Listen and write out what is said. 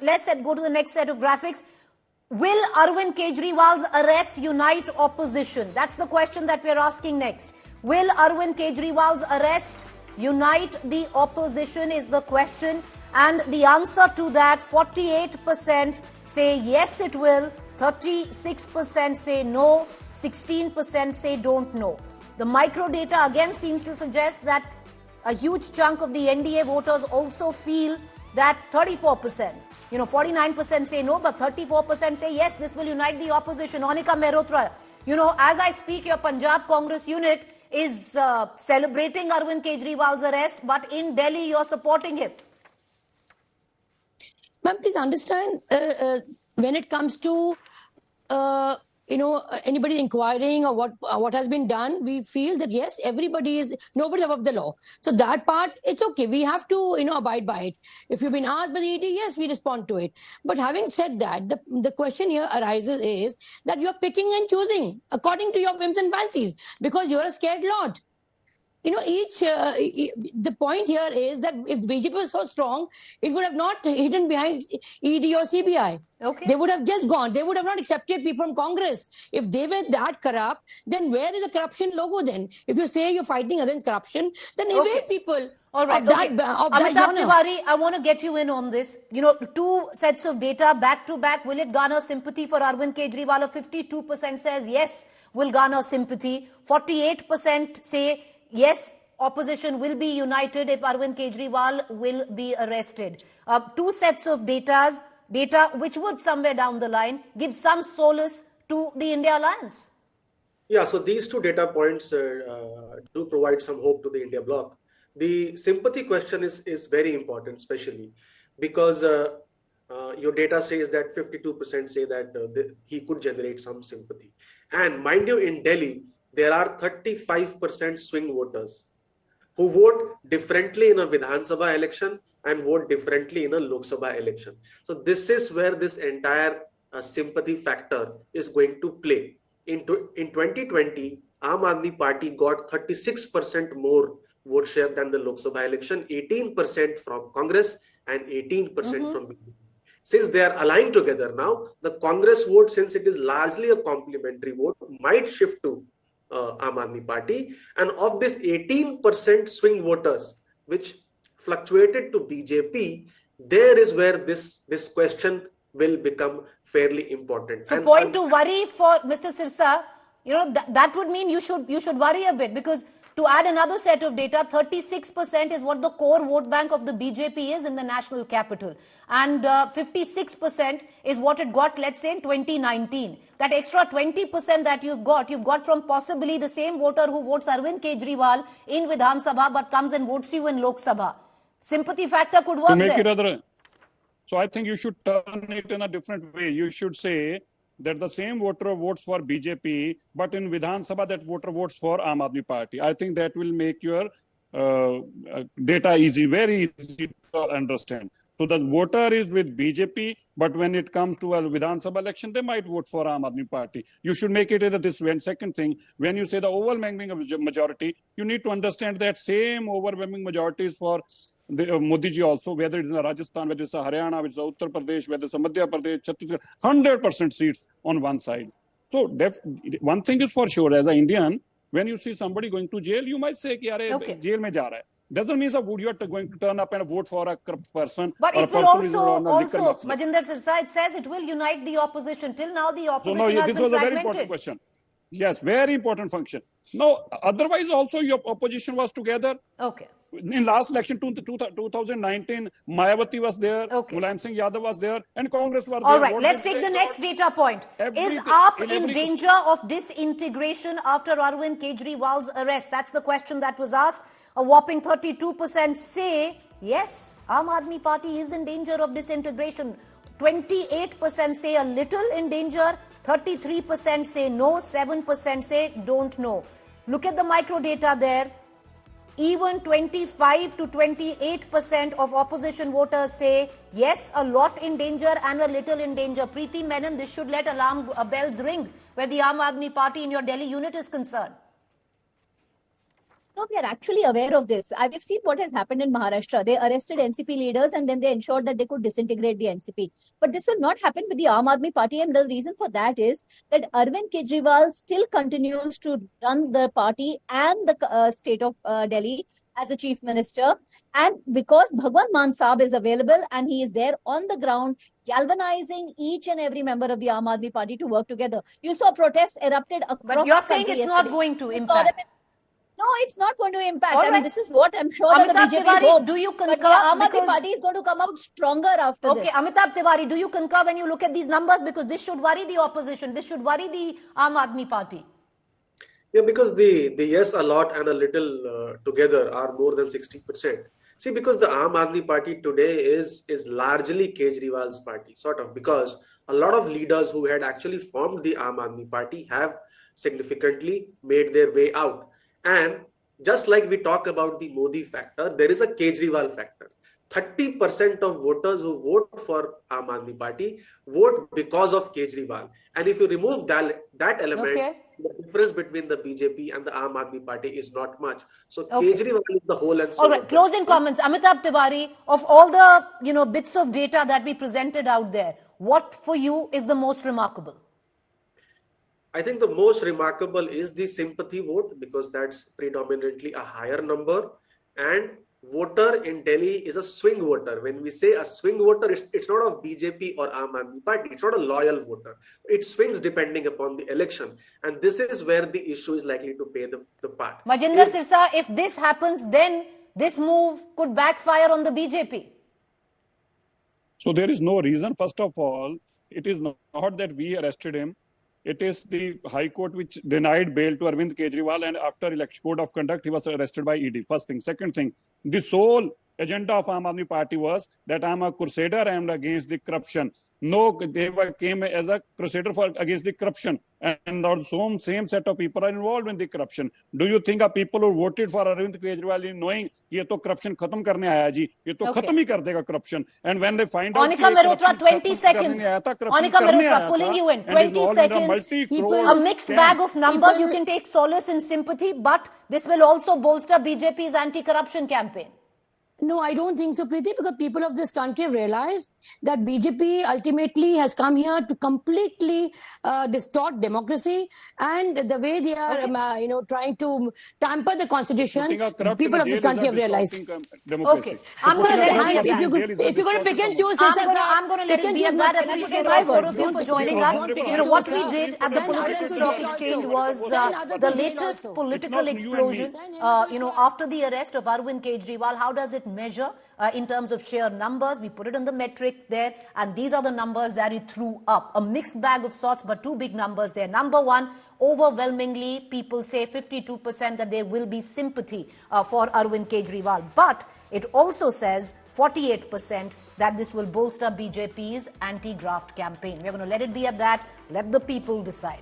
let's go to the next set of graphics. Will Arvind Kejriwal's arrest unite opposition? That's the question that we're asking next. Will Arvind Kejriwal's arrest unite the opposition is the question. And the answer to that, 48% say yes it will, 36% say no, 16% say don't know. The micro data again seems to suggest that a huge chunk of the NDA voters also feel that 34%, 49% say no, but 34% say yes, this will unite the opposition. Onika Mehrotra, as I speak, your Punjab Congress unit is celebrating Arvind Kejriwal's arrest, but in Delhi you're supporting him. Ma'am, please understand, when it comes to anybody inquiring or what has been done, we feel that yes, nobody's above the law. So that part, it's okay. We have to, abide by it. If you've been asked by the ED, yes, we respond to it. But having said that, the question here arises is that you're picking and choosing according to your whims and fancies because you're a scared lot. The point here is that if BJP was so strong, it would have not hidden behind ED or CBI. Okay. They would have just gone. They would have not accepted people from Congress. If they were that corrupt, then where is the corruption logo then? If you say you're fighting against corruption, then evade people. All right. Amitabh Tiwari, I want to get you in on this. Two sets of data back to back. Will it garner sympathy for Arvind Kejriwal? 52% says yes, will garner sympathy. 48% say yes, opposition will be united if Arvind Kejriwal will be arrested. Two sets of data which would somewhere down the line give some solace to the India alliance. Yeah, so these two data points do provide some hope to the India bloc. The sympathy question is very important, especially because your data says that 52% say that he could generate some sympathy. And mind you, in Delhi, there are 35% swing voters who vote differently in a Vidhan Sabha election and vote differently in a Lok Sabha election. So this is where this entire sympathy factor is going to play. In 2020, Aam Aadmi Party got 36% more vote share than the Lok Sabha election, 18% from Congress and 18% from BJP. Since they are aligned together now, the Congress vote, since it is largely a complementary vote, might shift to Aam Aadmi Party, and of this 18% swing voters which fluctuated to BJP, there is where this question will become fairly important. So, point to worry for Mr. Sirsa, that would mean you should worry a bit, because to add another set of data, 36% is what the core vote bank of the BJP is in the national capital. And 56% is what it got, let's say, in 2019. That extra 20% that you've got from possibly the same voter who votes Arvind Kejriwal in Vidhan Sabha but comes and votes you in Lok Sabha. Sympathy factor could work there. So I think you should turn it in a different way. You should say that the same voter votes for BJP, but in Vidhan Sabha that voter votes for Aam Aadmi Party. I think that will make your data easy, very easy to understand. So the voter is with BJP, but when it comes to a Vidhan Sabha election, they might vote for Aam Aadmi Party. You should make it this way. And second thing, when you say the overwhelming majority, you need to understand that same overwhelming majority is for Modi ji also, whether it's Rajasthan, whether it's Haryana, whether it's Uttar Pradesh, whether it's Madhya Pradesh, Chhattisgarh, 100% seats on one side. So one thing is for sure, as an Indian, when you see somebody going to jail, you might say, jail mein ja raha hai. Doesn't mean that you are going to turn up and vote for a corrupt person. But it will also Majinder Sirsa, it says it will unite the opposition. Till now, the opposition has been fragmented. This was a very important question. Yes, very important function. No, otherwise also your opposition was together. Okay. In last election, 2019, Mayawati was there, Mulayam Singh Yadav was there, and Congress was there. All right, let's take the next data point. Is AAP in danger of disintegration after Arvind Kejriwal's arrest? That's the question that was asked. A whopping 32% say yes, Aam Aadmi Party is in danger of disintegration. 28% say a little in danger. 33% say no. 7% say don't know. Look at the micro data there. Even 25 to 28% of opposition voters say yes, a lot in danger and a little in danger. Preeti Menon, this should let alarm bells ring where the Aam Aadmi Party in your Delhi unit is concerned. No, we are actually aware of this. We've seen what has happened in Maharashtra. They arrested NCP leaders and then they ensured that they could disintegrate the NCP. But this will not happen with the Aam Aadmi Party, and the reason for that is that Arvind Kejriwal still continues to run the party and the state of Delhi as a chief minister. And because Bhagwan Maan Saab is available and he is there on the ground, galvanizing each and every member of the Aam Aadmi Party to work together. You saw protests erupted across But you're the saying country it's not yesterday. going to You saw them impact. No, it's not going to impact. All I mean, right. this is what I'm sure that the Amitabh BJP Tiwari, hopes. do you But concur? the Aam Aadmi Because- Party is going to come out stronger after Okay, this. Amitabh Tiwari, do you concur when you look at these numbers? Because this should worry the opposition. This should worry the Aam Aadmi Party. Yeah, because the yes a lot and a little together are more than 60%. See, because the Aam Aadmi Party today is largely Kejriwal's party, sort of, because a lot of leaders who had actually formed the Aam Aadmi Party have significantly made their way out. And just like we talk about the Modi factor, there is a Kejriwal factor. 30% of voters who vote for Aam Aadmi Party vote because of Kejriwal. And if you remove that element, Okay. the difference between the BJP and the Aam Aadmi Party is not much. So Okay. Kejriwal is the whole and soul. All right, closing comments. Amitabh Tiwari, of all the bits of data that we presented out there, what for you is the most remarkable? I think the most remarkable is the sympathy vote, because that's predominantly a higher number, and voter in Delhi is a swing voter. When we say a swing voter, it's not of BJP or Aam Aadmi Party. It's not a loyal voter. It swings depending upon the election. And this is where the issue is likely to pay the part. Majinder Sirsa, if this happens, then this move could backfire on the BJP. So there is no reason. First of all, it is not that we arrested him. It is the High Court which denied bail to Arvind Kejriwal, and after election code of conduct, he was arrested by ED. First thing. Second thing, the sole agenda of Aam Aadmi Party was that I am a crusader, I am against the corruption. No, they came as a crusader against the corruption, and also same set of people are involved in the corruption. Do you think of people who voted for Arvind Kejriwal knowing ये तो corruption खत्म करने आया जी, ये तो खत्म ही कर देगा corruption, and when they find out Onika Mehrotra, 20 seconds. Onika Mehrotra, pulling you in, 20 seconds. A mixed bag of numbers. You can take solace in sympathy, but this will also bolster BJP's anti-corruption campaign. No, I don't think so, Preeti, because people of this country have realized that BJP ultimately has come here to completely distort democracy, and the way they are, trying to tamper the constitution, people of this country have realized. Okay, I'm going to if you're going to pick and choose, I'm going to let it be at that. I appreciate all four of you for joining us. What we did at the Political Stock Exchange was the latest political explosion. After the arrest of Arvind Kejriwal, how does it measure in terms of sheer numbers? We put it on the metric there, and these are the numbers that he threw up. A mixed bag of sorts, but two big numbers there. Number one, overwhelmingly, people say 52% that there will be sympathy for Arvind Kejriwal. But it also says 48% that this will bolster BJP's anti-graft campaign. We're going to let it be at that. Let the people decide.